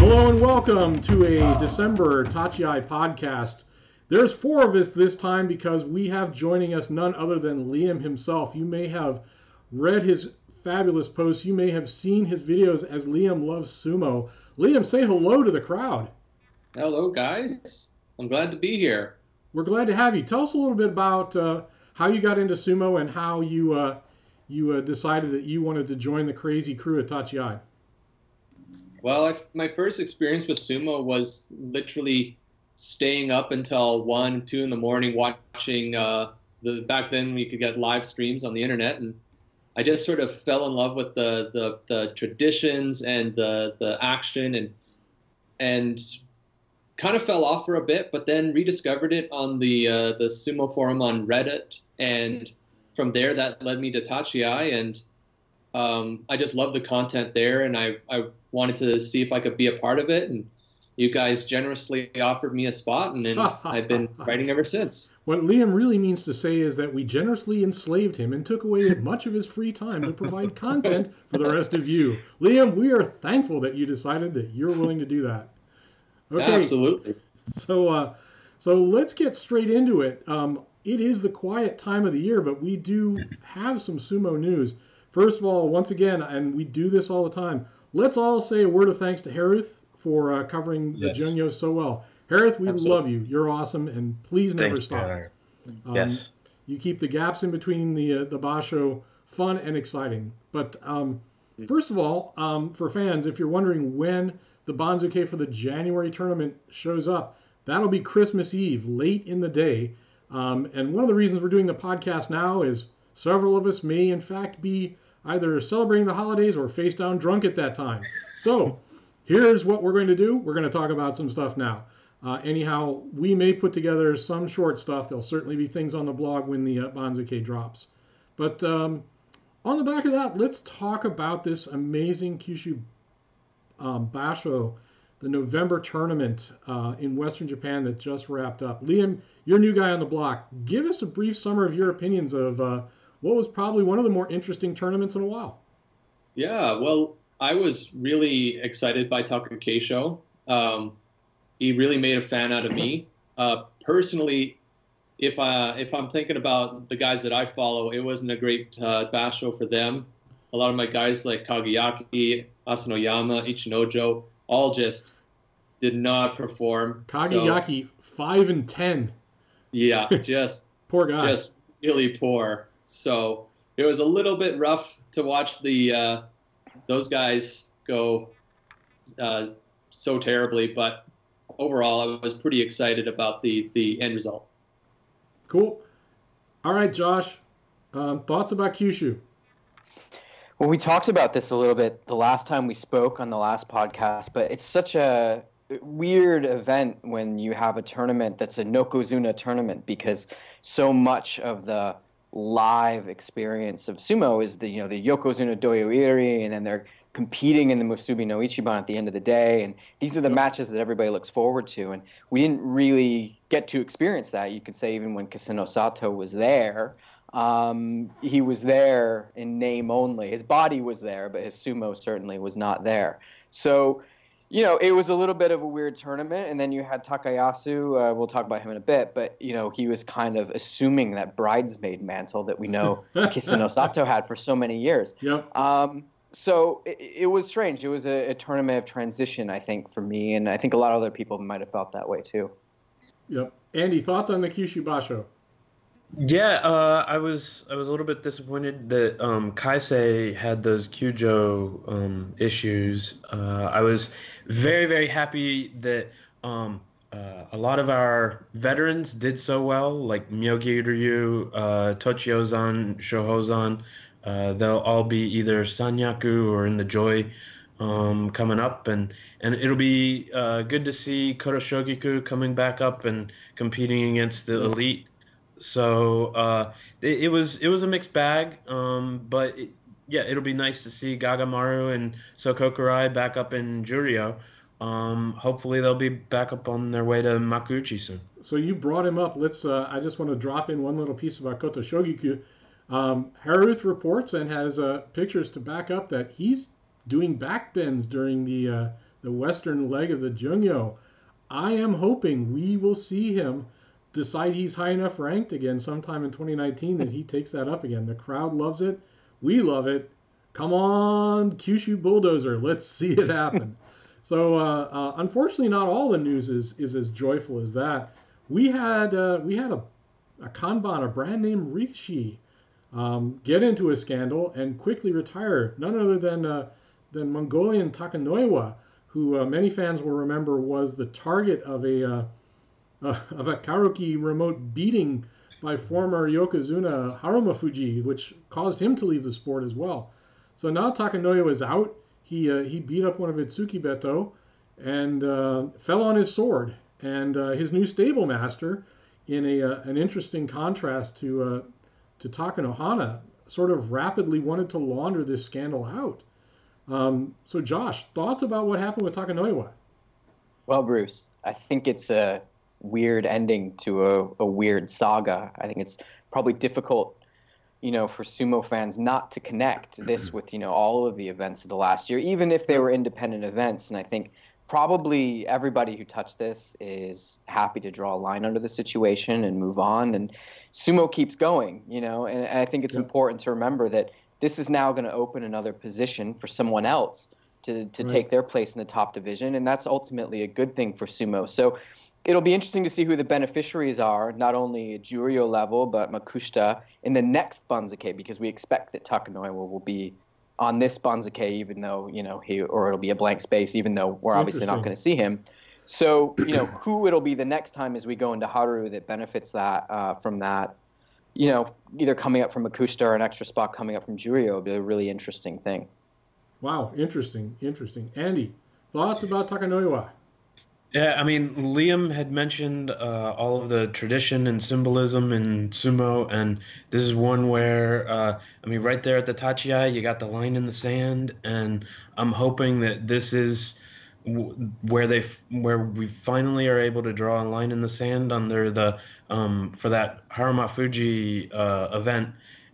Hello and welcome to a December Tachiai podcast. There's four of us this time because we have joining us none other than Liam himself. You may have read his fabulous posts. You may have seen his videos as Liam loves sumo. Liam, say hello to the crowd. Hello, guys. I'm glad to be here. We're glad to have you. Tell us a little bit about how you got into sumo and how you decided that you wanted to join the crazy crew at Tachiai. Well, my first experience with sumo was literally staying up until 1, 2 in the morning watching back then we could get live streams on the internet, and I just sort of fell in love with the traditions and the action and kind of fell off for a bit, but then rediscovered it on the sumo forum on Reddit, and from there that led me to Tachiai, and I just loved the content there, and I wanted to see if I could be a part of it, and you guys generously offered me a spot, and then I've been writing ever since. What Liam really means to say is that we generously enslaved him and took away much of his free time to provide content for the rest of you. Liam, we are thankful that you decided that you're willing to do that. Okay. Absolutely. So let's get straight into it. It is the quiet time of the year, but we do have some sumo news. First of all, once again, and we do this all the time, let's all say a word of thanks to Herouth for covering the Junyo so well. Herouth, we love you. You're awesome, and please never stop. Yes. You keep the gaps in between the Basho fun and exciting. But first of all, for fans, if you're wondering when the Banzuke for the January tournament shows up, that'll be Christmas Eve, late in the day. And one of the reasons we're doing the podcast now is several of us may, in fact, be either celebrating the holidays or face down drunk at that time. So here's what we're going to do. We're going to talk about some stuff now. Anyhow, we may put together some short stuff. There'll certainly be things on the blog when the Banzuke drops. But on the back of that, let's talk about this amazing Kyushu Basho, the November tournament in Western Japan that just wrapped up. Liam, you're a new guy on the block. Give us a brief summary of your opinions of what was probably one of the more interesting tournaments in a while. Yeah, well, I was really excited by Takanoiwa Intai. He really made a fan out of me. Personally, if I'm thinking about the guys that I follow, it wasn't a great basho for them. A lot of my guys like Kagayaki, Asanoyama, Ichinojo, all just did not perform. Kagayaki, 5 and 10. Yeah, just poor guy. Just really poor. So it was a little bit rough to watch those guys go so terribly, but overall I was pretty excited about the end result. Cool. All right, Josh, thoughts about Kyushu? Well, we talked about this a little bit the last time we spoke on the last podcast, but it's such a weird event when you have a tournament that's a Nokozuna tournament, because so much of the live experience of sumo is the Yokozuna Doyoiri, and then they're competing in the Musubi no Ichiban at the end of the day, and these are the matches that everybody looks forward to, and we didn't really get to experience that. You could say even when Kaseno Sato was there, he was there in name only. His body was there, but his sumo certainly was not there. So it was a little bit of a weird tournament, and then you had Takayasu. We'll talk about him in a bit, but he was kind of assuming that bridesmaid mantle that we know Kiseno Sato had for so many years. Yep. So it was strange. It was a tournament of transition, I think, for me, and I think a lot of other people might have felt that way too. Yep. Andy, thoughts on the Kyushu Basho? Yeah, I was a little bit disappointed that Kaisei had those Kyujo issues. I was very, very happy that a lot of our veterans did so well, like Myogi Ryu, Tochiozan, Shohozan. They'll all be either Sanyaku or in the Joy coming up, and it'll be good to see Kuroshogiku coming back up and competing against the elite. So it was a mixed bag, but it'll be nice to see Gagamaru and Sokokurai back up in Juryo. Hopefully they'll be back up on their way to Makuuchi soon. So you brought him up. Let's. I just want to drop in one little piece about Koto Shogiku. Herouth reports and has pictures to back up that he's doing back bends during the the western leg of the Jungyo. I am hoping we will see him decide he's high enough ranked again sometime in 2019 that he takes that up again. The crowd loves it. We love it. Come on, Kyushu Bulldozer. Let's see it happen. So unfortunately, not all the news is as joyful as that. We had a kanban, a brand name Rikishi, get into a scandal and quickly retire. None other than Mongolian Takanoiwa, who many fans will remember was the target of a karaoke remote beating by former Yokozuna Harumafuji, which caused him to leave the sport as well. So now Takanoiwa is out. He beat up one of Itsuki Beto and fell on his sword. And his new stable master, in an interesting contrast to Takanohana, sort of rapidly wanted to launder this scandal out. So Josh, thoughts about what happened with Takanoiwa? Well, Bruce, I think it's a weird ending to a weird saga. I think it's probably difficult, for sumo fans not to connect this with, all of the events of the last year, even if they were independent events. And I think probably everybody who touched this is happy to draw a line under the situation and move on. And sumo keeps going, and I think it's important to remember that this is now going to open another position for someone else to take their place in the top division. And that's ultimately a good thing for sumo. So it'll be interesting to see who the beneficiaries are, not only at Juryo level, but Makushita in the next Banzuke, because we expect that Takanoiwa will be on this Banzuke, even though, or it'll be a blank space, even though we're obviously not going to see him. So, who it'll be the next time as we go into Haru that benefits that from that, either coming up from Makushita or an extra spot coming up from Juryo will be a really interesting thing. Wow, interesting. Andy, thoughts about Takanoiwa? Yeah, I mean, Liam had mentioned all of the tradition and symbolism in sumo, and this is one where, right there at the Tachiai, you got the line in the sand, and I'm hoping that this is where we finally are able to draw a line in the sand under the for that Harumafuji event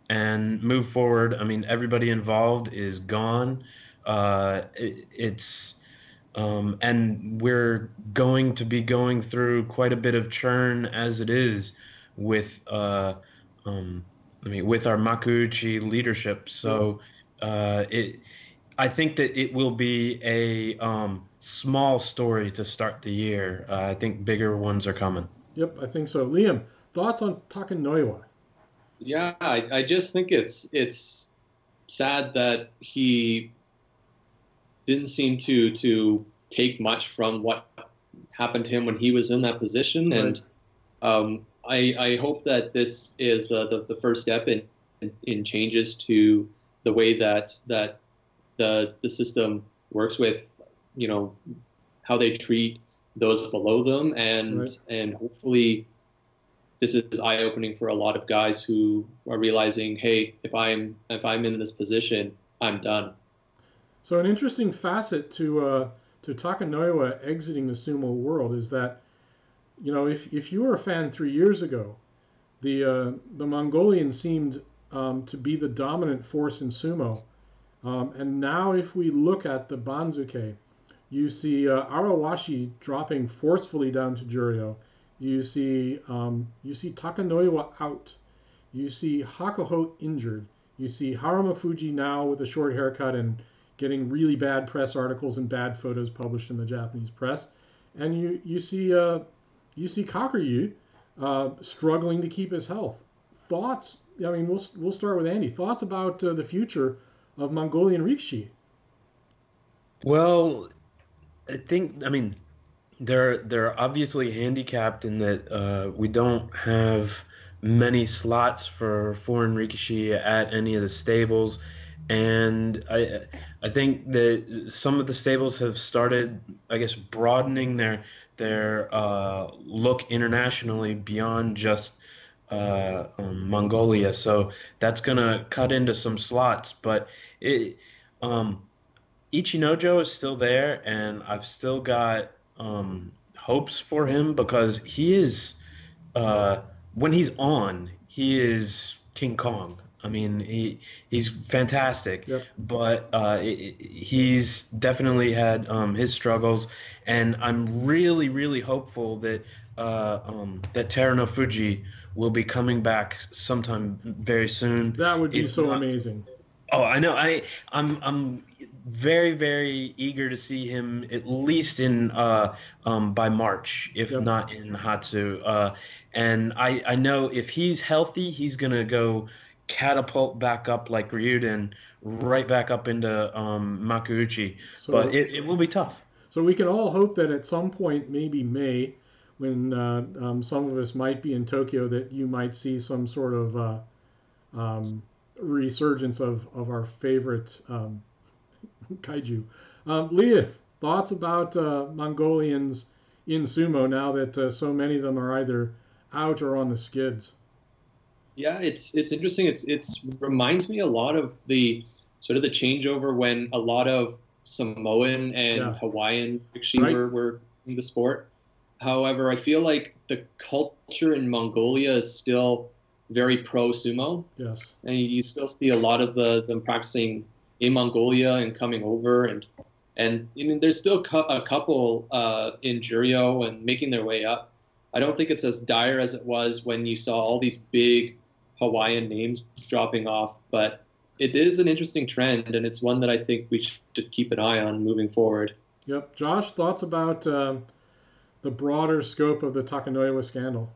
and move forward. I mean, everybody involved is gone. And we're going to be going through quite a bit of churn as it is with with our Makuuchi leadership. So I think that it will be a small story to start the year. I think bigger ones are coming. Yep, I think so. Liam, thoughts on Takanoiwa? Yeah, I just think it's sad that he didn't seem to take much from what happened to him when he was in that position. Right. And I hope that this is the first step in changes to the way that the system works with, how they treat those below them. And hopefully this is eye-opening for a lot of guys who are realizing, hey, if I'm in this position, I'm done. So an interesting facet to Takanoiwa exiting the sumo world is that, if you were a fan 3 years ago, the Mongolian seemed to be the dominant force in sumo, and now if we look at the Banzuke, you see Arawashi dropping forcefully down to Juryo. You see Takanoiwa out. You see Hakuho injured. You see Harumafuji now with a short haircut and getting really bad press articles and bad photos published in the Japanese press, and you see Kakuryu struggling to keep his health. Thoughts? I mean, we'll start with Andy. Thoughts about the future of Mongolian Rikishi? Well, they're obviously handicapped in that we don't have many slots for foreign Rikishi at any of the stables. And I think that some of the stables have started, I guess, broadening their look internationally beyond just Mongolia. So that's going to cut into some slots. But Ichinojo is still there, and I've still got hopes for him because he is, when he's on, he is King Kong. I mean, he's fantastic, Yep. but he's definitely had his struggles, and I'm really, really hopeful that that Teruno Fuji will be coming back sometime very soon. That would be If so not, amazing. oh, I know. I'm very, very eager to see him at least in by March, if Yep. not in Hatsu. And I know if he's healthy, he's gonna go catapult back up like Ryuden, right back up into Makuuchi. So, But it will be tough. so we can all hope that at some point, maybe May, when some of us might be in Tokyo, that you might see some sort of resurgence of our favorite kaiju. Leah, thoughts about Mongolians in sumo now that so many of them are either out or on the skids? Yeah, it's interesting. It's reminds me a lot of the sort of the changeover when a lot of Samoan and Hawaiian actually were in the sport. However, I feel like the culture in Mongolia is still very pro sumo. Yes. And you still see a lot of them practicing in Mongolia and coming over, and I mean, there's still a couple in Juryo and making their way up. I don't think it's as dire as it was when you saw all these big Hawaiian names dropping off, but it is an interesting trend, and it's one that I think we should keep an eye on moving forward. Yep. Josh, thoughts about the broader scope of the Takanoiwa scandal?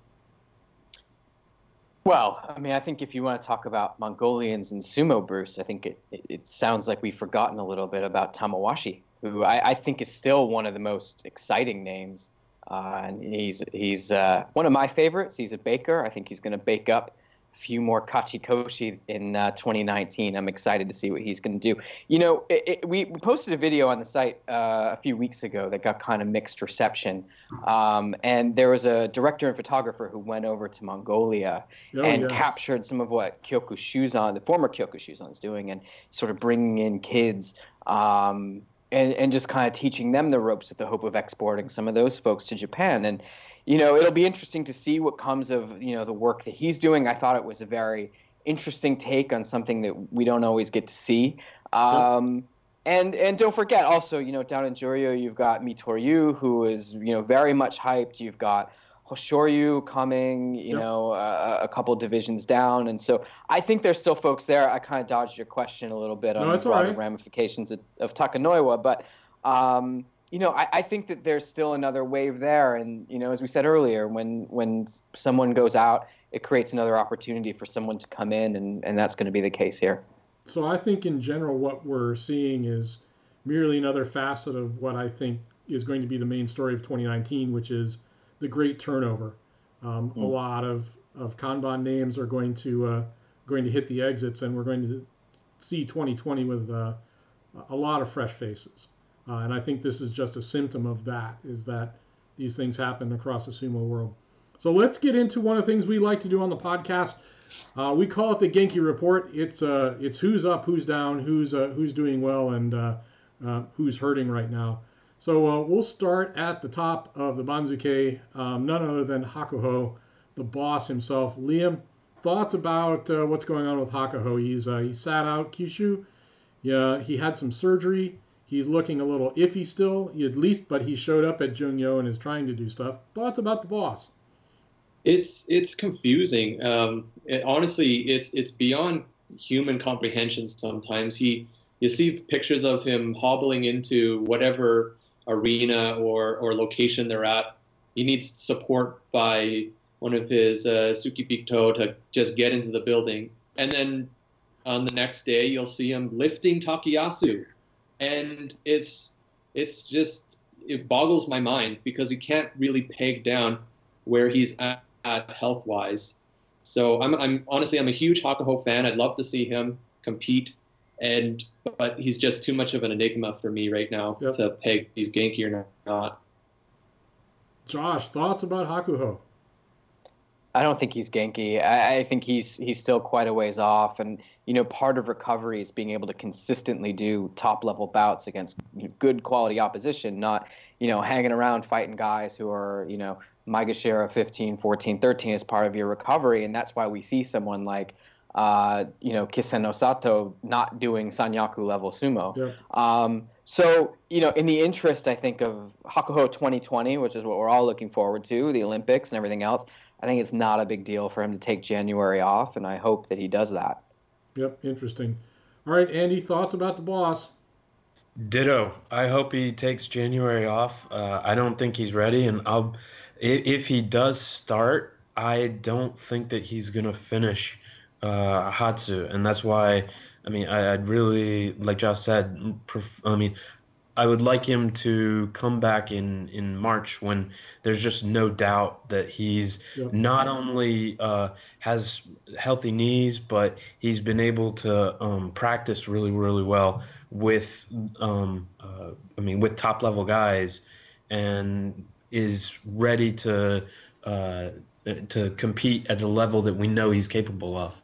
Well, I mean, I think if you want to talk about Mongolians and sumo, Bruce, I think it sounds like we've forgotten a little bit about Tamawashi, who I think is still one of the most exciting names. And he's one of my favorites. He's a baker. I think he's going to bake up a few more kachikoshi in 2019. I'm excited to see what he's going to do. You know, we posted a video on the site a few weeks ago that got kind of mixed reception. And there was a director and photographer who went over to Mongolia and captured some of what the former Kyokushuzan is doing, and sort of bringing in kids and just kind of teaching them the ropes with the hope of exporting some of those folks to Japan. And, you know, it'll be interesting to see what comes of, you know, the work that he's doing. I thought it was a very interesting take on something that we don't always get to see. And don't forget also, you know, down in Juryo, you've got Mitoryu, who is, you know, very much hyped. You've got Hoshoryu coming, you know, a couple divisions down. And so I think there's still folks there. I kind of dodged your question a little bit on the broader ramifications of Takanoiwa. But, you know, I think that there's still another wave there. And, you know, as we said earlier, when someone goes out, it creates another opportunity for someone to come in. And that's going to be the case here. So I think in general what we're seeing is merely another facet of what I think is going to be the main story of 2019, which is the great turnover. A lot of Kanban names are going to hit the exits, and we're going to see 2020 with a lot of fresh faces. And I think this is just a symptom of that, is that these things happen across the sumo world. So let's get into one of the things we like to do on the podcast. We call it the Genki Report. It's who's up, who's down, who's doing well, and who's hurting right now. So we'll start at the top of the Banzuke, none other than Hakuho, the boss himself. Liam, thoughts about what's going on with Hakuho? He sat out Kyushu. Yeah, he had some surgery. He's looking a little iffy still, but he showed up at Jungyo and is trying to do stuff. Thoughts about the boss? It's confusing. Honestly, it's beyond human comprehension sometimes. You see pictures of him hobbling into whatever arena or location they're at. He needs support by one of his Tsukibikto to just get into the building. And then on the next day, you'll see him lifting Takayasu. And it boggles my mind because you can't really peg down where he's at health-wise. So I'm honestly, I'm a huge Hakuho fan. I'd love to see him compete. But he's just too much of an enigma for me right now to peg if he's Genki or not. Josh, thoughts about Hakuho? I don't think he's Genki. I think he's still quite a ways off. And, you know, part of recovery is being able to consistently do top-level bouts against good quality opposition, not, you know, hanging around fighting guys who are, you know, Maegashira 15, 14, 13 as part of your recovery. And that's why we see someone like Kiseno Sato not doing Sanyaku level sumo. Yeah. So, in the interest, I think, of Hakuho 2020, which is what we're all looking forward to, the Olympics and everything else, I think it's not a big deal for him to take January off, and I hope that he does that. Yep, interesting. All right, Andy, thoughts about the boss? Ditto. I hope he takes January off. I don't think he's ready, and if he does start, I don't think that he's gonna finish Hatsu, and that's why. I mean, I'd really, like Josh said, I would like him to come back in March when there's just no doubt that he's not only has healthy knees, but he's been able to practice really, really well with with top level guys, and is ready to compete at a level that we know he's capable of.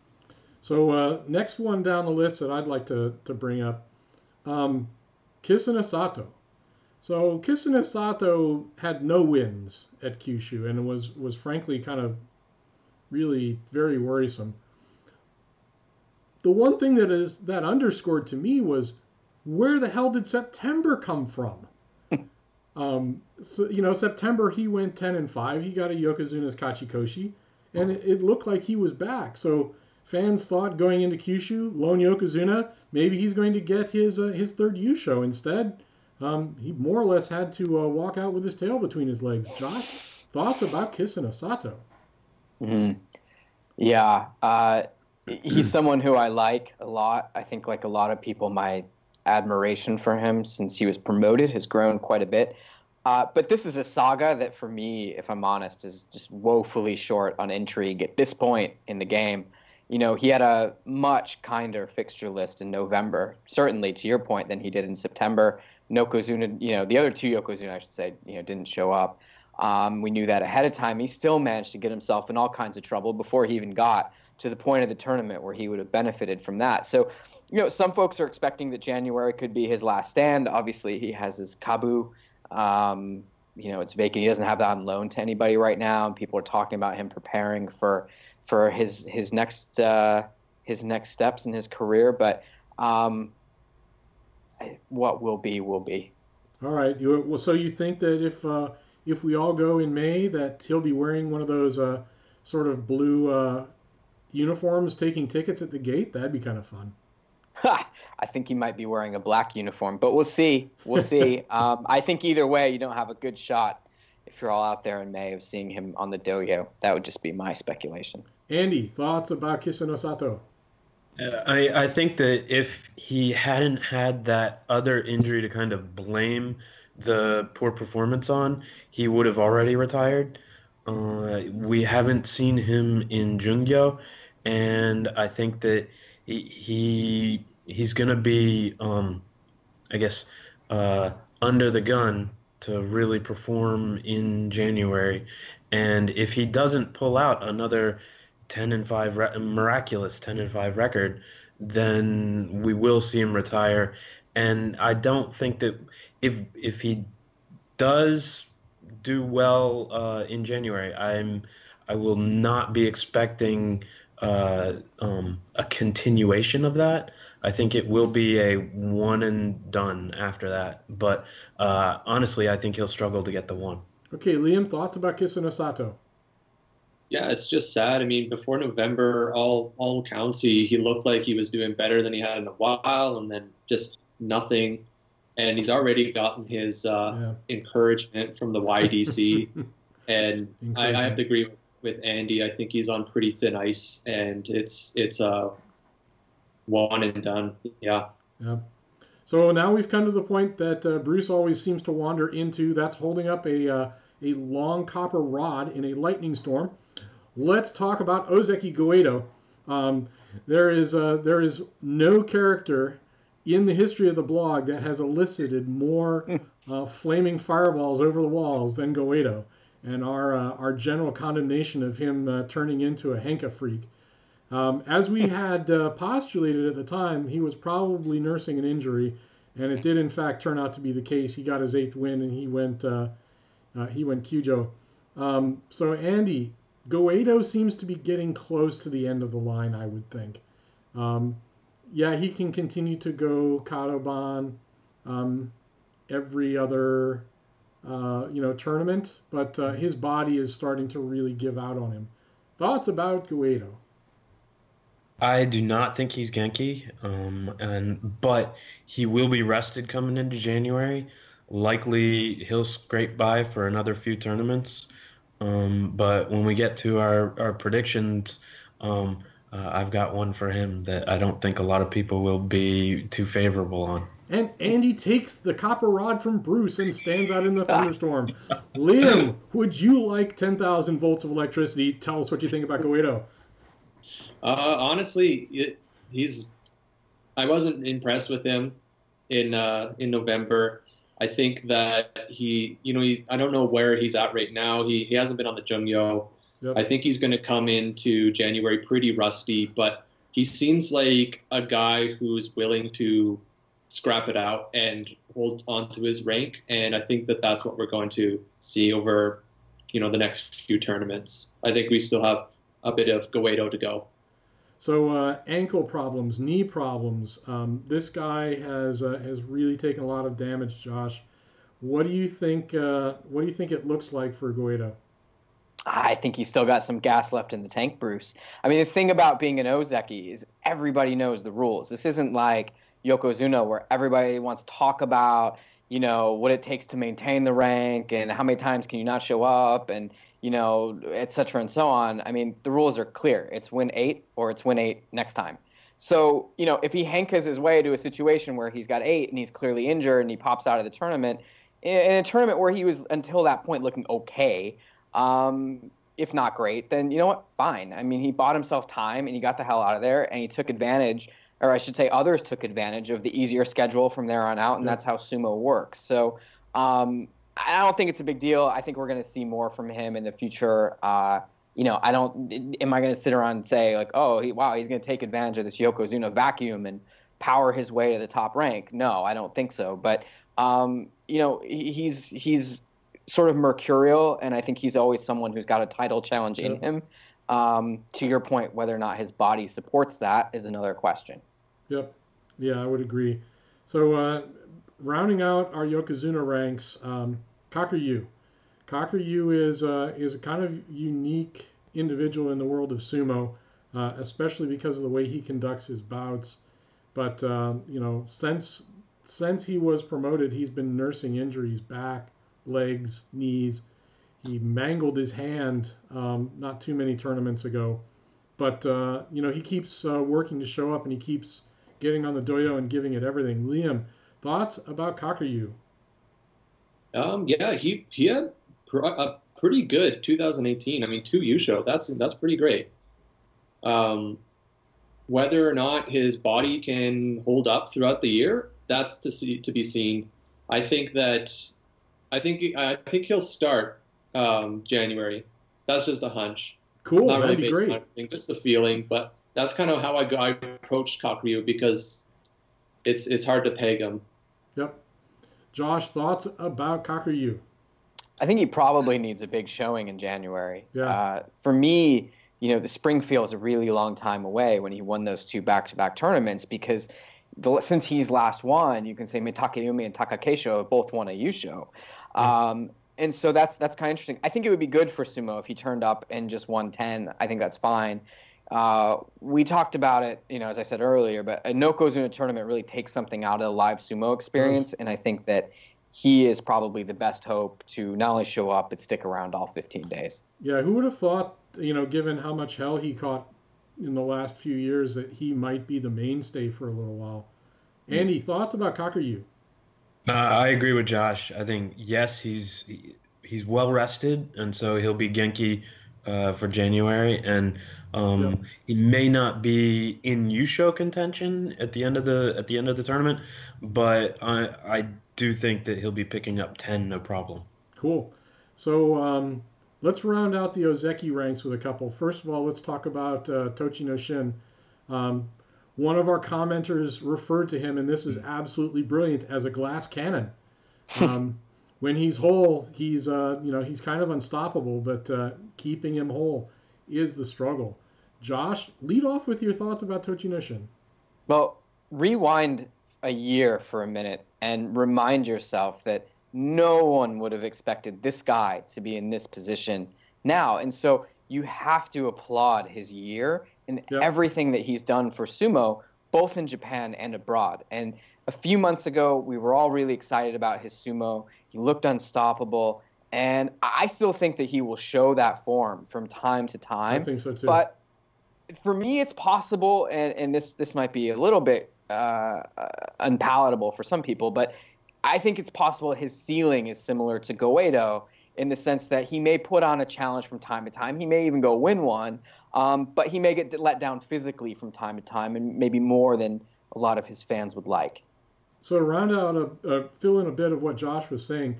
So next one down the list that I'd like to bring up, Kisena Sato. So Kisena Sato had no wins at Kyushu and was frankly kind of really very worrisome. The one thing that underscored to me was, where the hell did September come from? September he went 10-5. He got a Yokozuna's Kachikoshi, and it looked like he was back. So fans thought going into Kyushu, lone Yokozuna, maybe he's going to get his third Yusho. Instead, he more or less had to walk out with his tail between his legs. Josh, thoughts about Kisena Sato? Mm-hmm. Yeah, he's someone who I like a lot. I think, like a lot of people, my admiration for him since he was promoted has grown quite a bit. But this is a saga that, for me, if I'm honest, is just woefully short on intrigue at this point in the game. He had a much kinder fixture list in November, certainly to your point, than he did in September. Yokozuna, the other two Yokozuna, I should say, didn't show up. We knew that ahead of time. He still managed to get himself in all kinds of trouble before he even got to the point of the tournament where he would have benefited from that. So, some folks are expecting that January could be his last stand. Obviously, he has his Kabu. It's vacant. He doesn't have that on loan to anybody right now. And people are talking about him preparing for his next steps in his career. But what will be, will be. All right. So you think that if we all go in May, that he'll be wearing one of those sort of blue uniforms, taking tickets at the gate? That'd be kind of fun. I think he might be wearing a black uniform, but we'll see. We'll see. I think either way, you don't have a good shot if you're all out there in May of seeing him on the doyo. That would just be my speculation. Andy, thoughts about Kiseno Sato? I think that if he hadn't had that other injury to kind of blame the poor performance on, he would have already retired. We haven't seen him in Jungyo, and I think that he's going to be, under the gun to really perform in January. And if he doesn't pull out another 10-5 miraculous 10-5 record, then we will see him retire. And I don't think that if he does do well in January, I will not be expecting a continuation of that. I think it will be a one and done after that. But honestly, I think he'll struggle to get the one. Okay, Liam, thoughts about Kiseno Sato? Yeah, it's just sad. I mean, before November, all accounts, he looked like he was doing better than he had in a while, and then just nothing. And he's already gotten his encouragement from the YDC. And I have to agree with Andy. I think he's on pretty thin ice, and it's a one and done. Yeah. So now we've come to the point that Bruce always seems to wander into. That's holding up a long copper rod in a lightning storm. Let's talk about Ozeki Goeido. There is no character in the history of the blog that has elicited more flaming fireballs over the walls than Goeido, and our general condemnation of him turning into a Henka freak. As we had postulated at the time, he was probably nursing an injury, and it did in fact turn out to be the case. He got his 8th win, and he went Kyujo. So Andy, Goeido seems to be getting close to the end of the line, I would think. Yeah, he can continue to go Kadoban every other tournament, but his body is starting to really give out on him. Thoughts about Goeido? I do not think he's Genki, but he will be rested coming into January. Likely he'll scrape by for another few tournaments. But when we get to our predictions, I've got one for him that I don't think a lot of people will be too favorable on. And Andy takes the copper rod from Bruce and stands out in the thunderstorm. Liam, would you like 10,000 volts of electricity? Tell us what you think about Goeido. Honestly, I wasn't impressed with him in November. I think that I don't know where he's at right now. He hasn't been on the Jungyo. Yep. I think he's going to come into January pretty rusty, but he seems like a guy who's willing to scrap it out and hold on to his rank. And I think that that's what we're going to see over, the next few tournaments. I think we still have a bit of Goeido to go. So ankle problems, knee problems. This guy has really taken a lot of damage, Josh. What do you think? What do you think it looks like for Goeido? I think he's still got some gas left in the tank, Bruce. I mean, the thing about being an Ozeki is everybody knows the rules. This isn't like Yokozuna where everybody wants to talk about, what it takes to maintain the rank and how many times can you not show up and, et cetera and so on. I mean, the rules are clear. It's win 8 or it's win 8 next time. So, if he hankas his way to a situation where he's got 8 and he's clearly injured and he pops out of the tournament, in a tournament where he was until that point looking okay, if not great, then you know what? Fine. I mean, he bought himself time and he got the hell out of there and he took advantage, or I should say others took advantage of the easier schedule from there on out, and that's how sumo works. So I don't think it's a big deal. I think we're going to see more from him in the future. Am I going to sit around and say like, oh, he's going to take advantage of this Yokozuna vacuum and power his way to the top rank? No, I don't think so. But, he's sort of mercurial, and I think he's always someone who's got a title challenge in him. To your point, whether or not his body supports that is another question. Yep. Yeah, I would agree. So rounding out our Yokozuna ranks, Kakuryu. Kakuryu is a kind of unique individual in the world of sumo, especially because of the way he conducts his bouts. But since he was promoted, he's been nursing injuries, back, legs, knees. He mangled his hand not too many tournaments ago. But, he keeps working to show up, and he keeps getting on the doyo and giving it everything. Liam, thoughts about Kakuryu? Yeah, he had a pretty good 2018. I mean, 2 Yusho. That's pretty great. Whether or not his body can hold up throughout the year, that's to be seen. I think he'll start January. That's just a hunch. Cool, not really that'd be based great. on anything, just the feeling. But that's kind of how I approached Kakuryu because it's hard to peg him. Yep. Josh, thoughts about Kakuryu? I think he probably needs a big showing in January. Yeah. For me, the spring feels a really long time away when he won those 2 back-to-back tournaments because since he's last won, you can say Takayumi and Takakeisho both won a Yusho. And so that's kind of interesting. I think it would be good for sumo if he turned up and just won 10. I think that's fine. We talked about it, as I said earlier, but a Yokozuna tournament really takes something out of the live sumo experience, and I think that he is probably the best hope to not only show up but stick around all 15 days. Yeah, who would have thought, given how much hell he caught in the last few years, that he might be the mainstay for a little while. Andy, thoughts about Kakuryu? I agree with Josh. I think, yes, he's well rested, and so he'll be Genki for January, and he may not be in Yusho contention at the end of the tournament, but I do think that he'll be picking up 10, no problem. Cool. So let's round out the Ozeki ranks with a couple. First of all, let's talk about Tochi no Shin. One of our commenters referred to him, and this is absolutely brilliant, as a glass cannon. When he's whole, he's kind of unstoppable, but keeping him whole is the struggle. Josh, lead off with your thoughts about Tochinoshin. Well, rewind a year for a minute and remind yourself that no one would have expected this guy to be in this position now. And so you have to applaud his year and everything that he's done for sumo, both in Japan and abroad. And a few months ago, we were all really excited about his sumo. He looked unstoppable. And I still think that he will show that form from time to time. I think so too. But for me, it's possible, and this might be a little bit unpalatable for some people, but I think it's possible his ceiling is similar to Goeido in the sense that he may put on a challenge from time to time. He may even go win one, but he may get let down physically from time to time, and maybe more than a lot of his fans would like. So to round out, fill in a bit of what Josh was saying,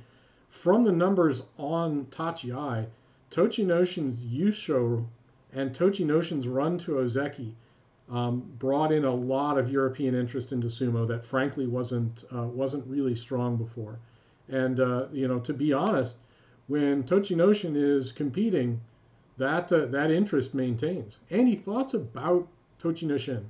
from the numbers on Tachiai, Tochinoshin's Yusho and Tochinoshin's run to Ozeki brought in a lot of European interest into sumo that frankly wasn't really strong before. And to be honest, when Tochinoshin is competing, that interest maintains. Any thoughts about Tochinoshin?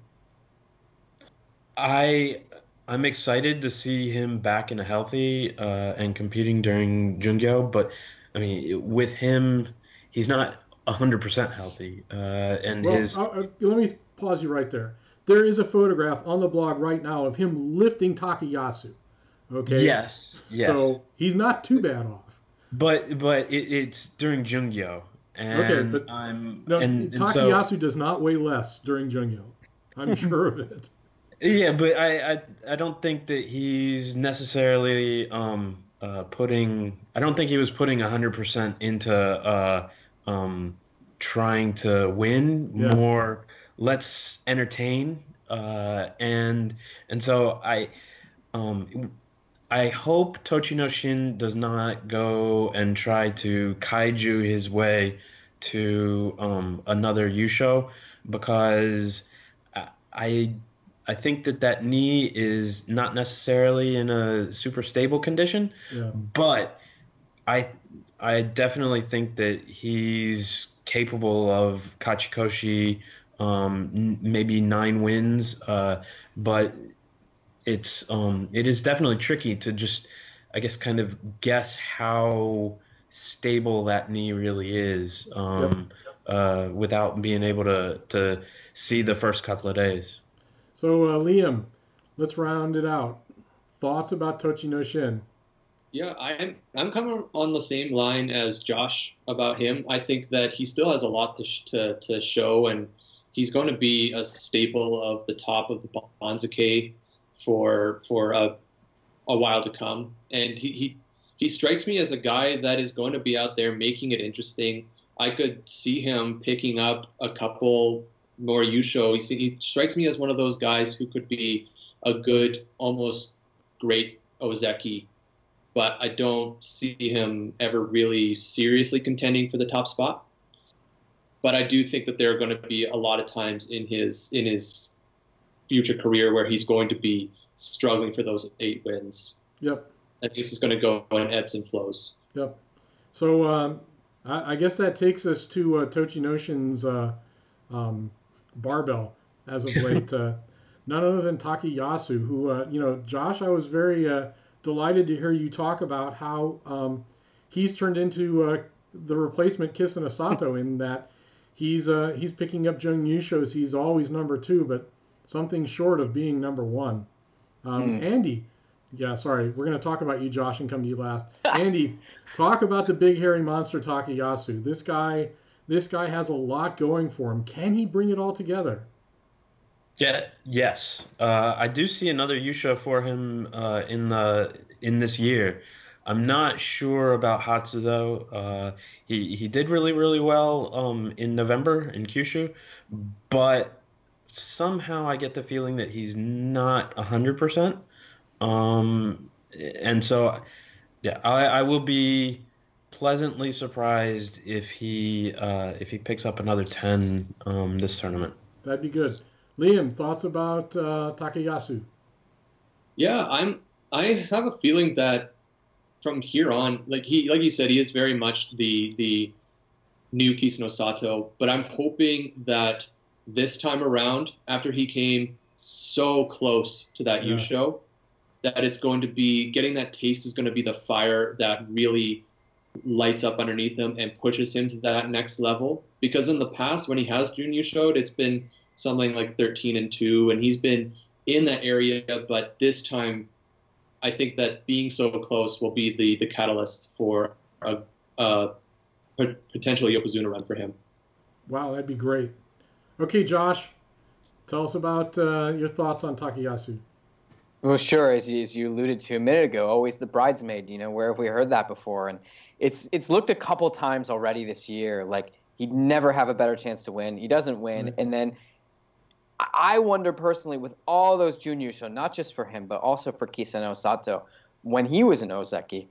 I'm excited to see him back and healthy and competing during Jungyo, but I mean, with him, he's not 100% healthy. Let me pause you right there. There is a photograph on the blog right now of him lifting Takayasu. Okay. Yes. So he's not too bad off. But it's during Jungyo. And okay, but Takayasu does not weigh less during Jungyo. I'm sure of it. Yeah, but I don't think that he's necessarily putting. I don't think he was putting 100% into trying to win. Yeah. More, let's entertain. And so I hope Tochinoshin does not go and try to kaiju his way to another Yusho, because I think that knee is not necessarily in a super stable condition, but I definitely think that he's capable of Kachikoshi, maybe 9 wins, but it is definitely tricky to just, I guess, kind of guess how stable that knee really is without being able to see the first couple of days. So, Liam, let's round it out. Thoughts about Tochinoshin? Yeah, I'm kind of on the same line as Josh about him. I think that he still has a lot to show, and he's going to be a staple of the top of the Banzuke for a while to come. And he strikes me as a guy that is going to be out there making it interesting. I could see him picking up a couple more Yusho. He strikes me as one of those guys who could be a good, almost great Ozeki, but I don't see him ever really seriously contending for the top spot. But I do think that there are going to be a lot of times in his future career where he's going to be struggling for those 8 wins. Yep. I guess it's going to go in ebbs and flows. Yep. So I guess that takes us to Tochinoshin's barbell as of late. None other than Takayasu, who, Josh, I was very delighted to hear you talk about how he's turned into the replacement Kisana Sato in that he's picking up Jung Yushos. He's always number 2, but something short of being number 1. Andy, sorry, we're going to talk about you, Josh, and come to you last. Andy, talk about the big hairy monster Takayasu. This guy has a lot going for him. Can he bring it all together? Yeah. Yes. I do see another Yusha for him in this year. I'm not sure about Hatsu though. He did really, really well in November in Kyushu, but somehow I get the feeling that he's not 100%. And so, yeah, I will be pleasantly surprised if he picks up another 10 this tournament. That'd be good. Liam, thoughts about Takayasu? Yeah, I have a feeling that from here on, like you said, he is very much the new Kisano Sato. But I'm hoping that this time around, after he came so close to that Yusho, that it's going to be getting that taste is going to be the fire that really lights up underneath him and pushes him to that next level. Because in the past, when he has Jun Yusho'd, it's been something like 13-2, and he's been in that area. But this time, I think that being so close will be the catalyst for a potential Yokozuna run for him. Wow, that'd be great. Okay, Josh, tell us about your thoughts on Takayasu. Well, sure. As you alluded to a minute ago, always the bridesmaid. Where have we heard that before? And it's looked a couple times already this year. Like he'd never have a better chance to win. He doesn't win, and then I wonder personally, with all those Junyusho, not just for him but also for Kisano Sato, when he was in Ozeki,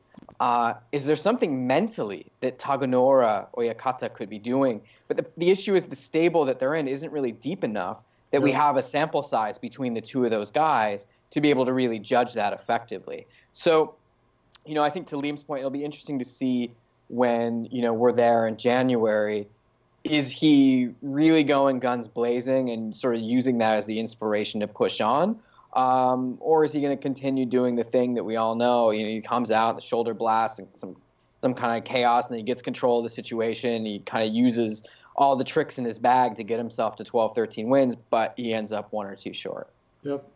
is there something mentally that Taganora Oyakata could be doing? But the issue is the stable that they're in isn't really deep enough that we have a sample size between the two of those guys to be able to really judge that effectively. So, I think to Liam's point, it'll be interesting to see when, we're there in January. Is he really going guns blazing and sort of using that as the inspiration to push on? Or is he going to continue doing the thing that we all know? He comes out, the shoulder blast, and some kind of chaos, and then he gets control of the situation. He kind of uses all the tricks in his bag to get himself to 12, 13 wins, but he ends up one or two short. Yep.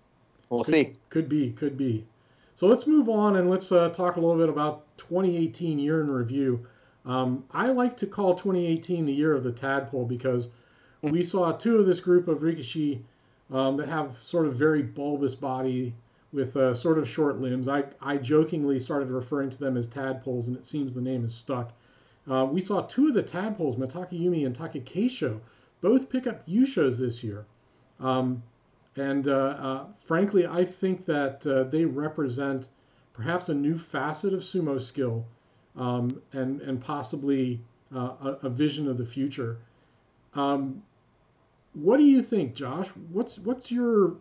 We'll see. Could be. So let's move on and let's talk a little bit about 2018 year in review. I like to call 2018 the year of the tadpole because we saw two of this group of Rikishi that have sort of very bulbous body with sort of short limbs. I jokingly started referring to them as tadpoles, and it seems the name is stuck. We saw two of the tadpoles, Matakayumi and Takakeisho, both pick up Yushos this year. Frankly, I think that they represent perhaps a new facet of sumo skill and possibly a vision of the future. What do you think, Josh? What's your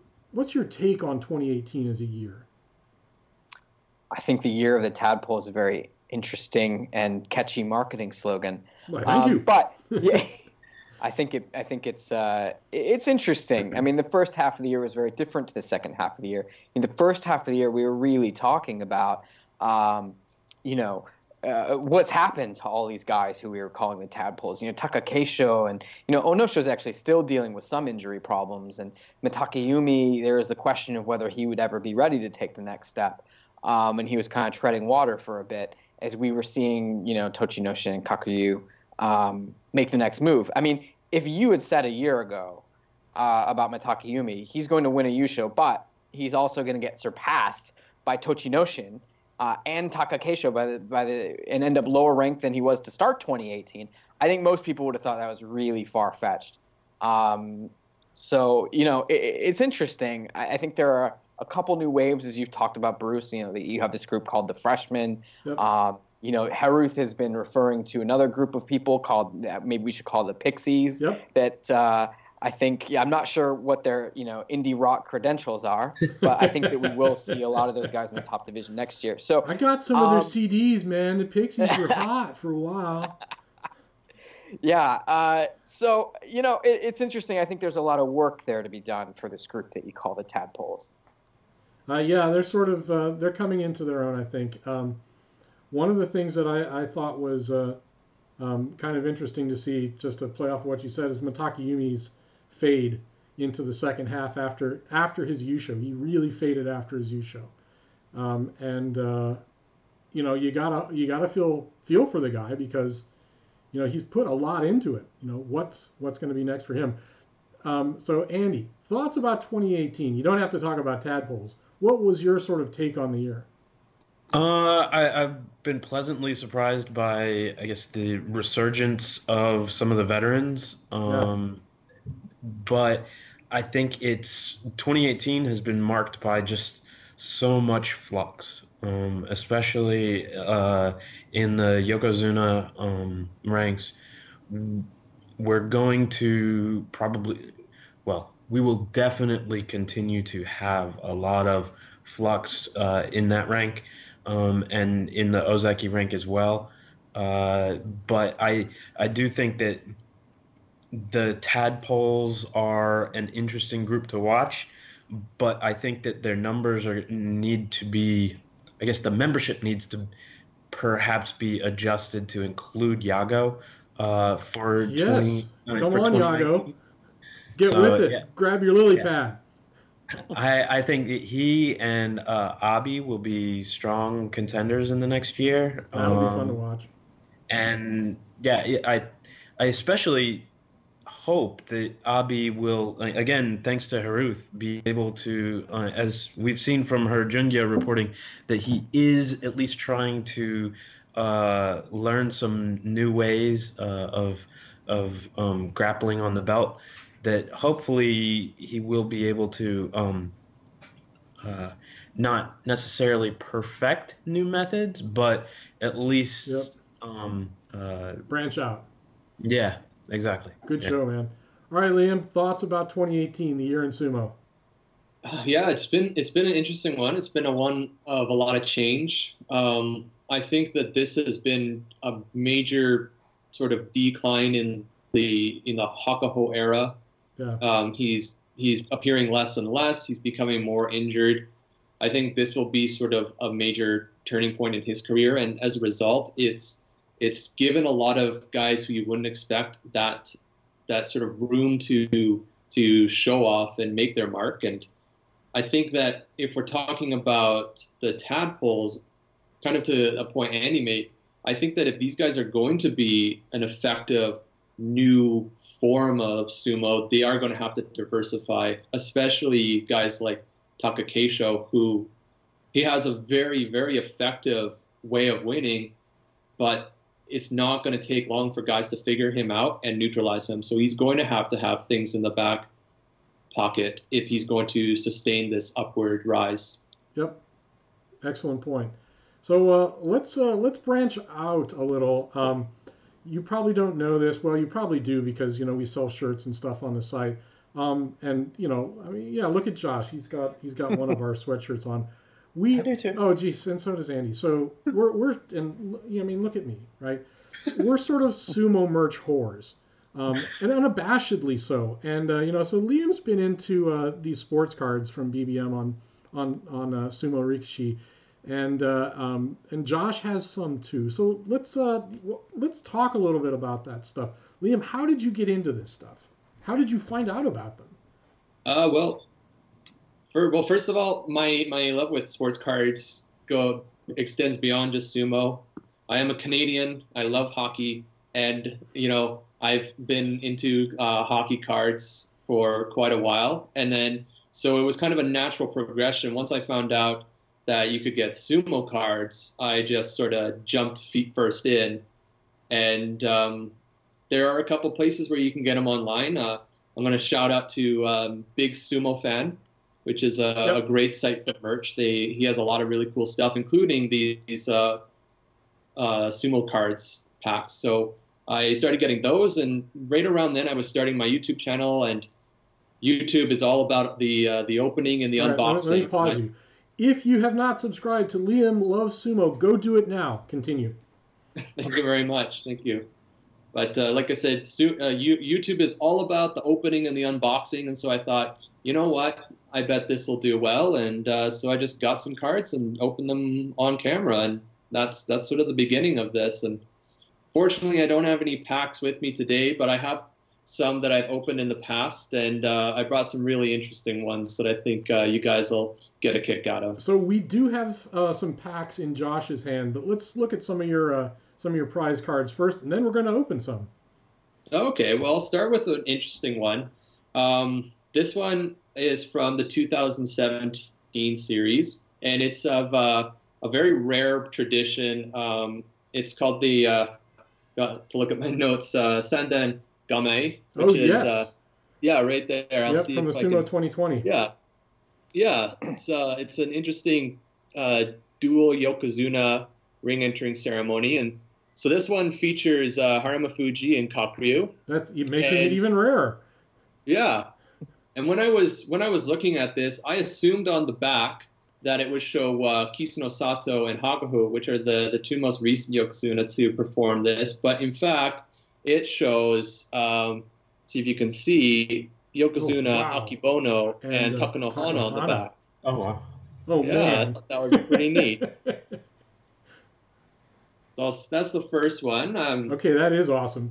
take on 2018 as a year? I think the year of the tadpole is a very interesting and catchy marketing slogan. Well, thank you. But yeah, I think it's interesting. I mean, the first half of the year was very different to the second half of the year. In the first half of the year, we were really talking about, what's happened to all these guys who we were calling the tadpoles. Takakeisho and Onosho is actually still dealing with some injury problems, and Matakayumi, there is the question of whether he would ever be ready to take the next step. And he was kind of treading water for a bit as we were seeing, Tochinoshin and Kakuyu make the next move. I mean, if you had said a year ago about Matakayumi, he's going to win a Yusho, but he's also going to get surpassed by Tochinoshin and Takakeisho and end up lower ranked than he was to start 2018. I think most people would have thought that was really far-fetched. It's interesting. I think there are a couple new waves, as you've talked about, Bruce. You have this group called the Freshmen. Yep. Herouth has been referring to another group of people called, maybe we should call the Pixies. Yep. That I think, I'm not sure what their indie rock credentials are, but I think that we will see a lot of those guys in the top division next year. So I got some of their CDs, man. The Pixies were hot for a while. Yeah. It's interesting. I think there's a lot of work there to be done for this group that you call the Tadpoles. They're sort of they're coming into their own, I think. One of the things that I thought was kind of interesting to see, just to play off of what you said, is Matakayumi's fade into the second half after his Yusho. He really faded after his Yusho, you gotta feel for the guy because he's put a lot into it. What's going to be next for him. So Andy, thoughts about 2018? You don't have to talk about tadpoles. What was your sort of take on the year? I've been pleasantly surprised by, I guess, the resurgence of some of the veterans. But I think 2018 has been marked by just so much flux, especially in the Yokozuna ranks. We're going to we will definitely continue to have a lot of flux in that rank. And in the Ozeki rank as well. But I do think that the tadpoles are an interesting group to watch, but I think that their numbers need to be, I guess the membership needs to perhaps be adjusted to include Yago for Yes. Come for on, Yago. 2019. Get So, with it. yeah. Grab your lily Yeah. pad. I think that he and Abi will be strong contenders in the next year. That'll be fun to watch. And yeah, I especially hope that Abi will, again, thanks to Herouth, be able to, as we've seen from her Junya reporting, that he is at least trying to learn some new ways of grappling on the belt. That hopefully he will be able to not necessarily perfect new methods, but at least branch out. Yeah, exactly. Good show, man. All right, Liam, thoughts about 2018, the year in sumo? Yeah, it's been an interesting one. It's been a one of a lot of change. I think that this has been a major sort of decline in the Hakaho era. Yeah. He's appearing less and less. He's becoming more injured. I think this will be sort of a major turning point in his career, and as a result, it's given a lot of guys who you wouldn't expect that sort of room to show off and make their mark. And I think that if we're talking about the tadpoles, kind of to a point Andy made, I think that if these guys are going to be an effective new form of sumo, they are going to have to diversify, especially guys like Takakeisho, who he has a very, very effective way of winning, but it's not going to take long for guys to figure him out and neutralize him. So he's going to have things in the back pocket if he's going to sustain this upward rise. Yep. Excellent point. So let's branch out a little. You probably don't know this. Well, you probably do because we sell shirts and stuff on the site. And I mean, yeah, look at Josh. He's got one of our sweatshirts on. I do too. Oh, geez, and so does Andy. So we're and I mean, look at me, right? We're sort of sumo merch whores, and unabashedly so. And so Liam's been into these sports cards from BBM on Sumo Rikishi, and Josh has some too. So let's talk a little bit about that stuff. Liam, how did you get into this stuff? How did you find out about them? First of all, my love with sports cards extends beyond just sumo. I am a Canadian. I love hockey, and I've been into hockey cards for quite a while, and then so it was kind of a natural progression. Once I found out that you could get sumo cards, I just sort of jumped feet first in, and there are a couple places where you can get them online. I'm going to shout out to Big Sumo Fan, which is a great site for merch. He has a lot of really cool stuff, including these sumo cards packs. So I started getting those, and right around then I was starting my YouTube channel, and YouTube is all about the opening and the unboxing. Let me pause you. If you have not subscribed to Liam Loves Sumo, go do it now. Continue. Thank you very much. Thank you. But like I said, YouTube is all about the opening and the unboxing, and so I thought, you know what? I bet this will do well, and so I just got some cards and opened them on camera, and that's sort of the beginning of this. And fortunately, I don't have any packs with me today, but I have some that I've opened in the past, and I brought some really interesting ones that I think you guys will get a kick out of. So we do have some packs in Josh's hand, but let's look at some of your prize cards first, and then we're going to open some. Okay, well, I'll start with an interesting one. This one is from the 2017 series, and it's of a very rare tradition. It's called the, to look at my notes, Sandan Game, which is, right there. I'll see from if the I Sumo can, 2020. Yeah. It's an interesting dual Yokozuna ring entering ceremony, and so this one features Haramafuji and Kakuryu. That's making it even rarer. Yeah. And when I was looking at this, I assumed on the back that it would show Kisuno Sato and Hagahu, which are the two most recent Yokozuna to perform this. But in fact, it shows, see if you can see, Yokozuna Akibono and Takanohana on the back. Oh, wow. Oh, yeah, man. I thought that was pretty neat. So that's the first one. Okay, that is awesome.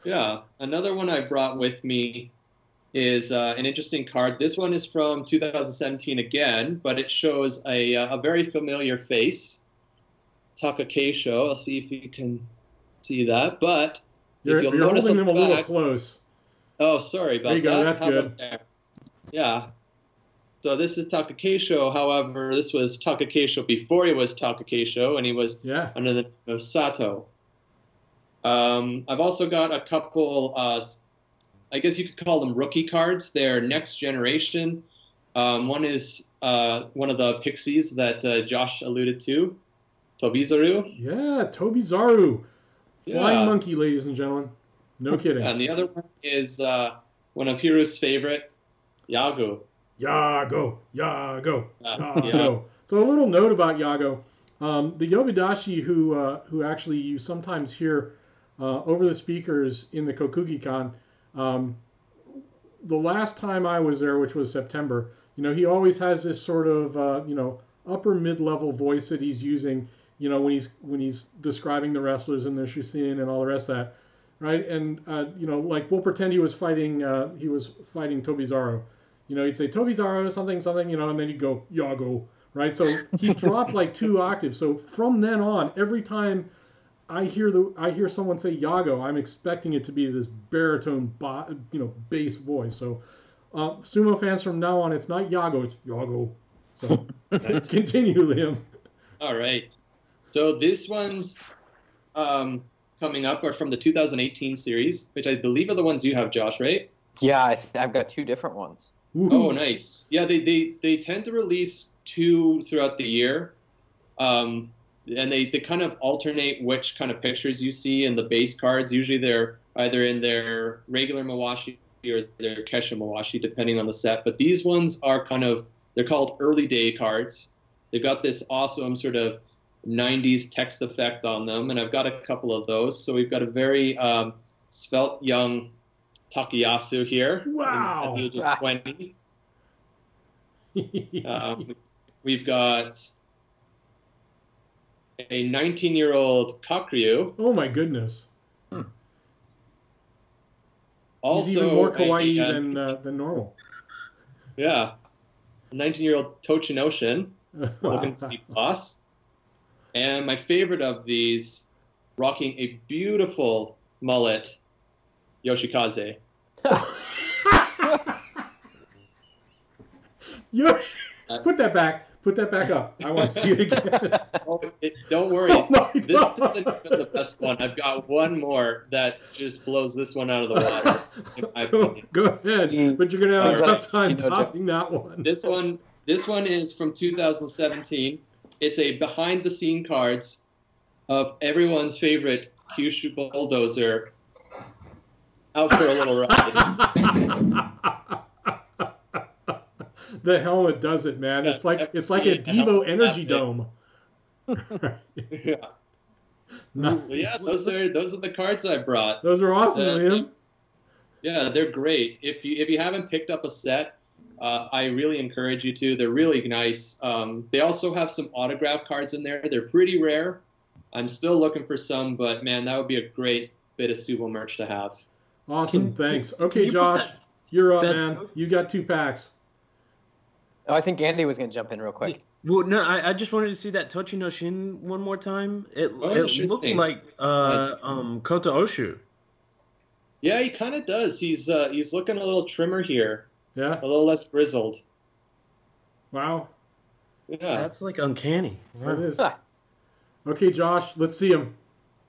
Yeah. Another one I brought with me is an interesting card. This one is from 2017 again, but it shows a very familiar face, Takakeisho. I'll see if you can see that. But if you'll notice holding them the a little back, close. oh, sorry about there you go, that. That's How good. about there? Yeah. So this is Takakeisho. However, this was Takakeisho before he was Takakeisho, and he was under the name of Sato. I've also got a couple, I guess you could call them rookie cards. They're next generation. One is one of the pixies that Josh alluded to, Tobizaru. Yeah, Tobizaru. Flying Yeah. monkey, ladies and gentlemen. No kidding. And the other one is one of Hirouth's favorite, Yago. Yago. Yeah. So a little note about Yago. The Yobidashi who actually you sometimes hear over the speakers in the Kokugi-kan, the last time I was there, which was September, he always has this sort of, upper mid-level voice that he's using, when he's describing the wrestlers and their shusin and all the rest of that, right? And, like we'll pretend he was fighting Tobizaru. He'd say Tobizaru something, and then he'd go Yago, right? So he dropped like 2 octaves. So from then on, every time I hear someone say Yago, I'm expecting it to be this baritone, bass voice. So sumo fans, from now on, it's not Yago, it's Yago. So continue, Liam. All right. So this one's coming up are from the 2018 series, which I believe are the ones you have, Josh, right? Yeah, I've got 2 different ones. Ooh. Oh, nice. Yeah, they tend to release 2 throughout the year. And they kind of alternate which kind of pictures you see in the base cards. Usually they're either in their regular Mawashi or their Kesha Mawashi, depending on the set. But these ones are they're called early day cards. They've got this awesome sort of 90s text effect on them, and I've got a couple of those. So we've got a very svelte young Takayasu here. Wow. At the age of 20. We've got a 19-year-old Kakuryu. Oh my goodness. Also, he's even more kawaii than normal. Yeah. A 19-year-old Tochinoshin, looking to be boss. And my favorite of these, rocking a beautiful mullet, Yoshikaze. Put that back. Put that back up. I want to see it again. Don't worry. Oh this isn't even the best one. I've got one more that just blows this one out of the water. In my opinion. Go ahead. But you're going to have a tough time topping that one. This one is from 2017. It's a behind-the-scene cards of everyone's favorite Kyushu bulldozer out for a little ride. The helmet does it, man. Yeah, it's like a Devo energy dome. Yeah. Yeah, those are the cards I brought. Those are awesome, Liam. Yeah, they're great. If you haven't picked up a set, I really encourage you to. They're really nice. They also have some autograph cards in there. They're pretty rare. I'm still looking for some, but man, that would be a great bit of Sumo merch to have. Awesome, thanks. Okay, Josh, you're up, man. You got 2 packs. Oh, I think Andy was going to jump in real quick. Well, no, I just wanted to see that Tochinoshin one more time. It looked like Kota Oshu. Yeah, he kind of does. He's looking a little trimmer here. Yeah. A little less grizzled. Wow. Yeah. That's like uncanny. Wow. It is. Okay, Josh, let's see them.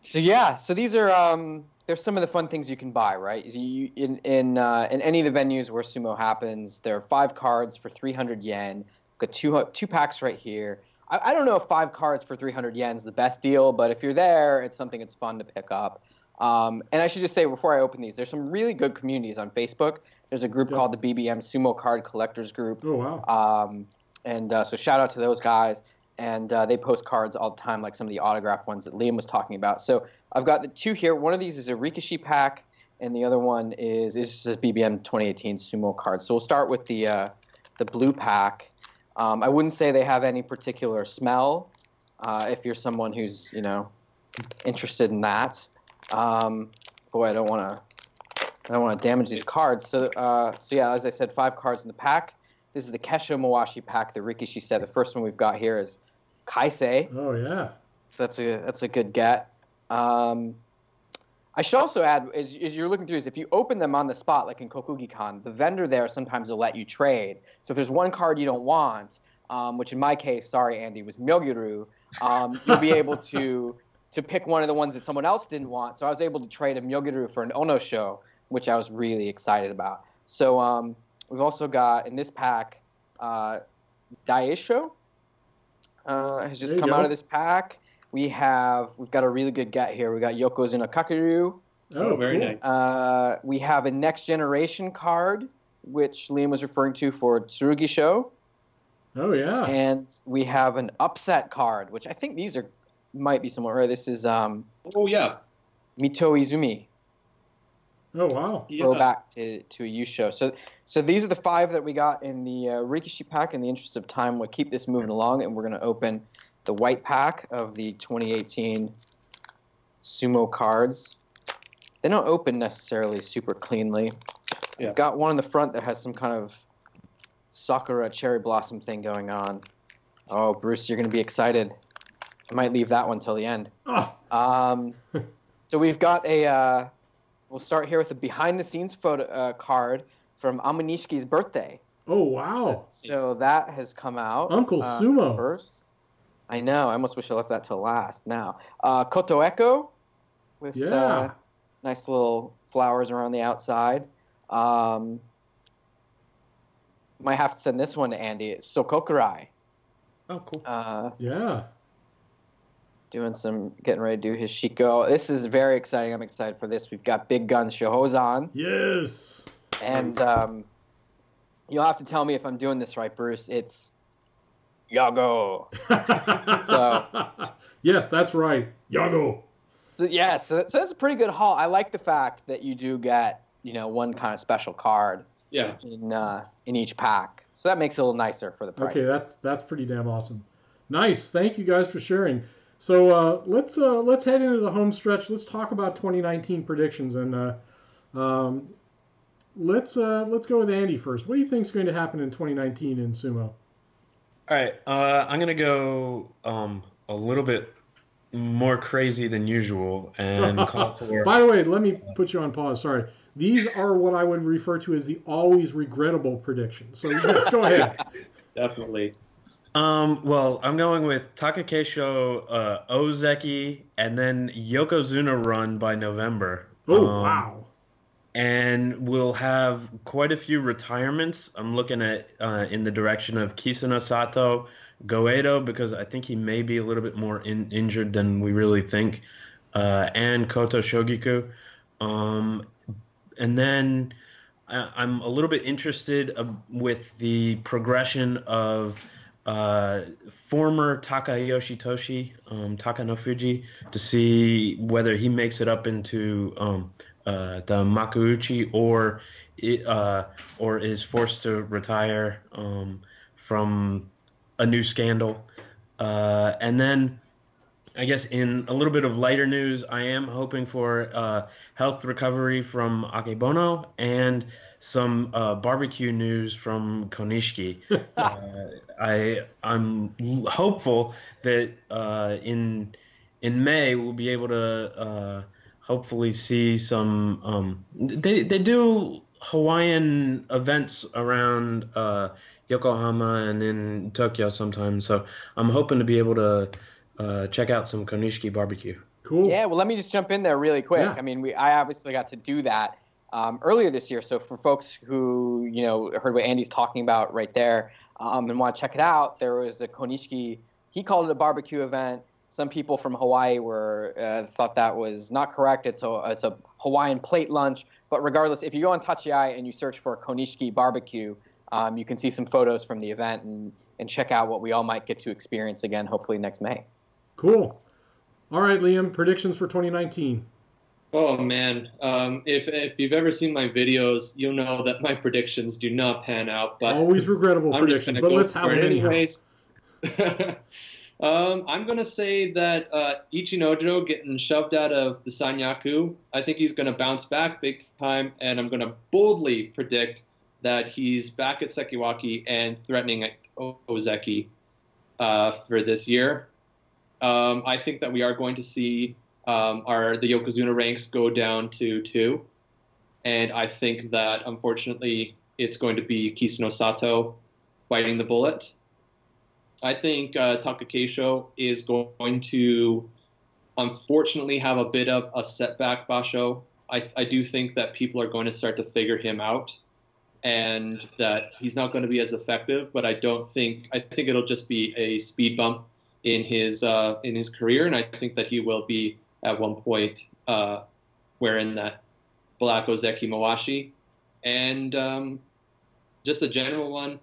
So these are there's some of the fun things you can buy, right? In any of the venues where sumo happens, there are 5 cards for 300 yen. Got two packs right here. I don't know if 5 cards for 300 yen is the best deal, but if you're there, it's something that's fun to pick up. And I should just say before I open these, there's some really good communities on Facebook. There's a group called the BBM Sumo Card Collectors Group. Oh, wow. And so shout out to those guys. And they post cards all the time, like some of the autographed ones that Liam was talking about. So I've got the two here. One of these is a Rikishi pack, and the other one is just a BBM 2018 Sumo card. So we'll start with the blue pack. I wouldn't say they have any particular smell. If you're someone who's interested in that, boy, I don't want to damage these cards. So yeah, as I said, 5 cards in the pack. This is the Kesho Mawashi pack, the Rikishi set. The first one we've got here is Kaisei. Oh yeah. So that's a good get. I should also add, as you're looking through this, if you open them on the spot, like in Kokugi-Con, the vendor there sometimes will let you trade. So if there's one card you don't want, which in my case, sorry Andy, was Myogiru, you'll be able to pick one of the ones that someone else didn't want. So I was able to trade a Myogiru for an Ono show, which I was really excited about. So we've also got in this pack, Daisho has just come out of this pack. We've got a really good get here. We got Yokozuna Kakeru. Oh, very nice. We have a Next Generation card, which Liam was referring to for Tsurugi Show. Oh yeah. And we have an Upset card, which I think these might be somewhere rare. This is oh yeah, Mito Izumi. Oh wow. Go back to a U show. So these are the 5 that we got in the Rikishi pack. In the interest of time, we'll keep this moving along, and we're going to open the white pack of the 2018 Sumo cards. They don't open necessarily super cleanly. Yeah. We've got one in the front that has some kind of Sakura cherry blossom thing going on. Oh, Bruce, you're going to be excited. I might leave that one till the end. Oh. So we've got we'll start here with a behind-the-scenes photo card from Amanishki's birthday. Oh wow. So that has come out. Uncle Sumo. First. I know. I almost wish I left that till last. Now, Koto Echo with nice little flowers around the outside. Might have to send this one to Andy. It's Sokokurai. Oh, cool. Yeah. Getting ready to do his Shiko. This is very exciting. I'm excited for this. We've got Big Gun Shohozan. Yes. And you'll have to tell me if I'm doing this right, Bruce. It's Yago. Yes, that's right. Yago. So that's a pretty good haul. I like the fact that you do get, one kind of special card in each pack. So that makes it a little nicer for the price. Okay, that's pretty damn awesome. Nice. Thank you guys for sharing. So let's head into the home stretch. Let's talk about 2019 predictions, and let's go with Andy first. What do you think is going to happen in 2019 in sumo? All right, I'm gonna go a little bit more crazy than usual and call for. By the way, let me put you on pause. Sorry. These are what I would refer to as the always regrettable predictions. So yes, go ahead. Definitely. Well, I'm going with Takakeisho Ozeki and then Yokozuna run by November. Oh, wow. And we'll have quite a few retirements. I'm looking at in the direction of Kisuna Sato, Goedo, because I think he may be a little bit more injured than we really think, and Koto Shogiku. And then I'm a little bit interested with the progression of former Takayoshi Toshi, Takanofuji, to see whether he makes it up into the Makuuchi or is forced to retire from a new scandal. And then I guess in a little bit of lighter news, I am hoping for health recovery from Akebono and some barbecue news from Konishiki. I'm hopeful that in May we'll be able to hopefully see some. They do Hawaiian events around Yokohama and in Tokyo sometimes, so I'm hoping to be able to check out some Konishiki barbecue. Cool. Yeah, well, let me just jump in there really quick. Yeah. I mean, I obviously got to do that earlier this year. So for folks who, heard what Andy's talking about right there and want to check it out, there was a Konishiki, he called it a barbecue event. Some people from Hawaii thought that was not correct. It's a Hawaiian plate lunch. But regardless, if you go on Tachiai and you search for Konishiki barbecue, you can see some photos from the event and check out what we all might get to experience again, hopefully next May. Cool. All right, Liam, predictions for 2019. Oh man, if you've ever seen my videos, you'll know that my predictions do not pan out. But always regrettable I'm predictions, but let's have them anyways. I'm gonna say that Ichinojo getting shoved out of the Sanyaku. I think he's gonna bounce back big time, and I'm gonna boldly predict that he's back at Sekiwaki and threatening at Ozeki for this year. I think that we are going to see the Yokozuna ranks go down to 2. And I think that, unfortunately, it's going to be Kisano Sato biting the bullet. I think Takakeisho is going to, unfortunately, have a bit of a setback, Basho. I do think that people are going to start to figure him out and that he's not going to be as effective, but I think it'll just be a speed bump in his career, and I think that he will be at one point wearing that black Ozeki Mawashi. And just a general one,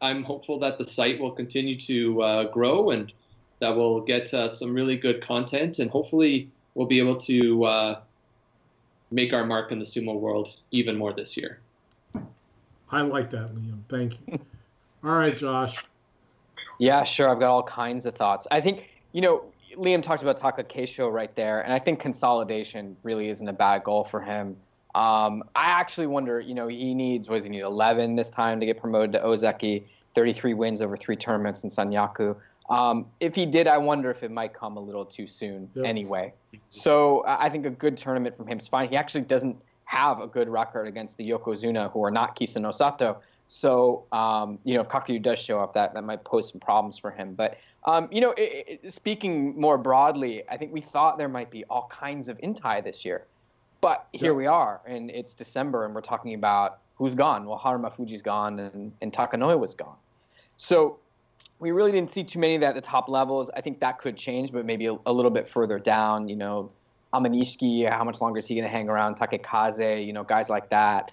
I'm hopeful that the site will continue to grow and that we'll get some really good content, and hopefully we'll be able to make our mark in the sumo world even more this year. I like that, Liam. Thank you. All right, Josh. Yeah, sure. I've got all kinds of thoughts. I think, Liam talked about Takakeisho right there, and I think consolidation really isn't a bad goal for him. I actually wonder, he needs 11 this time to get promoted to Ozeki, 33 wins over 3 tournaments in Sanyaku. If he did, I wonder if it might come a little too soon anyway. So I think a good tournament from him is fine. He actually doesn't have a good record against the Yokozuna, who are not Kisano Sato. So, if Kakuyu does show up, that might pose some problems for him. But, speaking more broadly, I think we thought there might be all kinds of Intai this year. But here we are, and it's December, and we're talking about who's gone. Well, Haruma Fuji's gone, and Takanoiwa's gone. So we really didn't see too many of that at the top levels. I think that could change, but maybe a little bit further down, Amanishiki, how much longer is he going to hang around? Takekaze, guys like that.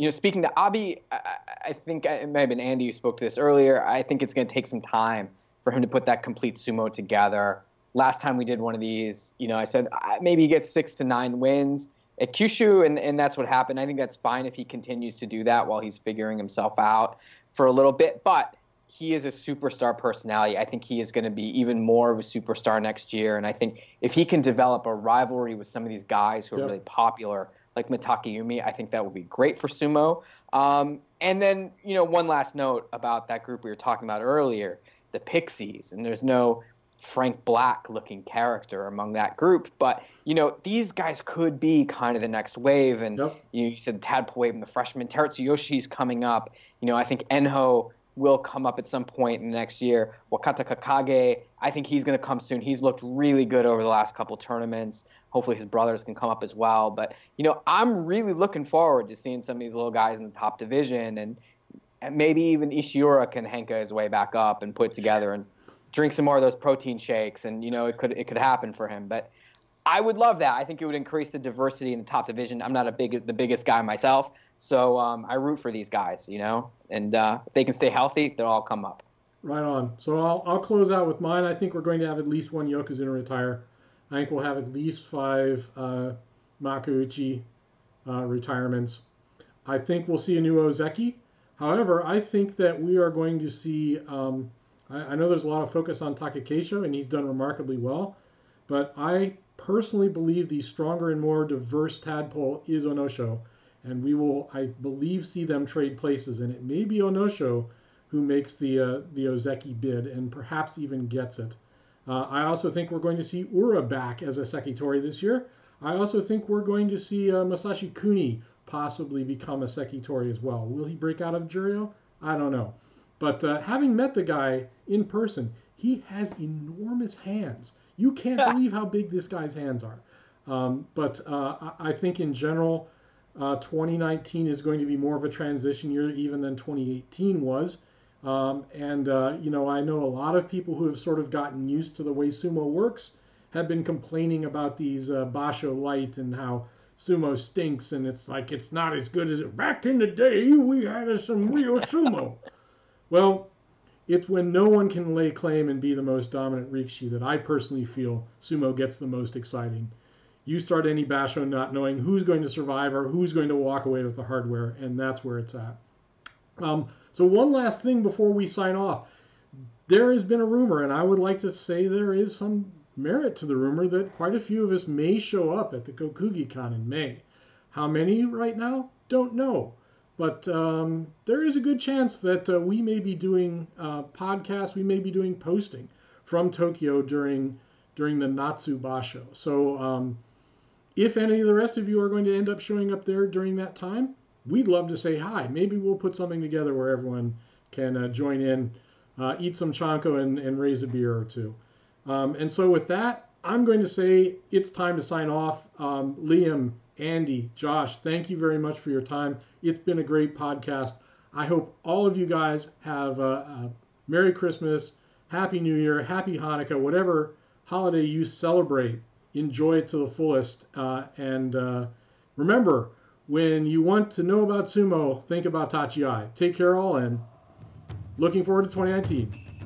Speaking to Abi, I think it may have been Andy who spoke to this earlier. I think it's going to take some time for him to put that complete sumo together. Last time we did one of these, I said maybe he gets 6 to 9 wins at Kyushu, and that's what happened. I think that's fine if he continues to do that while he's figuring himself out for a little bit. But he is a superstar personality. I think he is going to be even more of a superstar next year. And I think if he can develop a rivalry with some of these guys who are really popular, like Mitake Yumi, I think that would be great for sumo. And then, one last note about that group we were talking about earlier, the Pixies. And there's no Frank Black-looking character among that group. But, these guys could be kind of the next wave. And you said Tadpole Wave and the freshman. Teruto Yoshi's coming up. I think Enho will come up at some point in the next year. Wakata Kakage, I think he's going to come soon. He's looked really good over the last couple tournaments. Hopefully his brothers can come up as well. But, I'm really looking forward to seeing some of these little guys in the top division. And maybe even Ishiura can hanka his way back up and put it together and drink some more of those protein shakes. And, it could happen for him. But I would love that. I think it would increase the diversity in the top division. I'm not the biggest guy myself. So I root for these guys, and if they can stay healthy, they'll all come up. Right on. So I'll close out with mine. I think we're going to have at least one Yokozuna retire. I think we'll have at least 5 Makuuchi retirements. I think we'll see a new Ozeki. However, I think that we are going to see, I know there's a lot of focus on Takakeisho, and he's done remarkably well, but I personally believe the stronger and more diverse tadpole is Onosho. And we will, I believe, see them trade places. And it may be Onosho who makes the Ozeki bid and perhaps even gets it. I also think we're going to see Ura back as a Sekitori this year. I also think we're going to see Masashi Kuni possibly become a Sekitori as well. Will he break out of Juryo? I don't know. But having met the guy in person, he has enormous hands. You can't believe how big this guy's hands are. But I think in general, 2019 is going to be more of a transition year even than 2018 was. I know a lot of people who have sort of gotten used to the way sumo works have been complaining about these Basho Light and how sumo stinks and it's like it's not as good as it. Back in the day, we had some real sumo. Well, it's when no one can lay claim and be the most dominant rikishi that I personally feel sumo gets the most exciting. You start any basho not knowing who's going to survive or who's going to walk away with the hardware, and that's where it's at. So one last thing before we sign off. There has been a rumor, and I would like to say there is some merit to the rumor that quite a few of us may show up at the Kokugi-Con in May. How many right now? Don't know. But there is a good chance that we may be doing podcasts, we may be doing posting from Tokyo during the Natsu Basho. So if any of the rest of you are going to end up showing up there during that time, we'd love to say hi. Maybe we'll put something together where everyone can join in, eat some chanko and raise a beer or two. And so with that, I'm going to say it's time to sign off. Liam, Andy, Josh, thank you very much for your time. It's been a great podcast. I hope all of you guys have a Merry Christmas, Happy New Year, Happy Hanukkah, whatever holiday you celebrate. Enjoy it to the fullest. And remember, when you want to know about sumo, think about Tachiai. Take care all, and looking forward to 2019.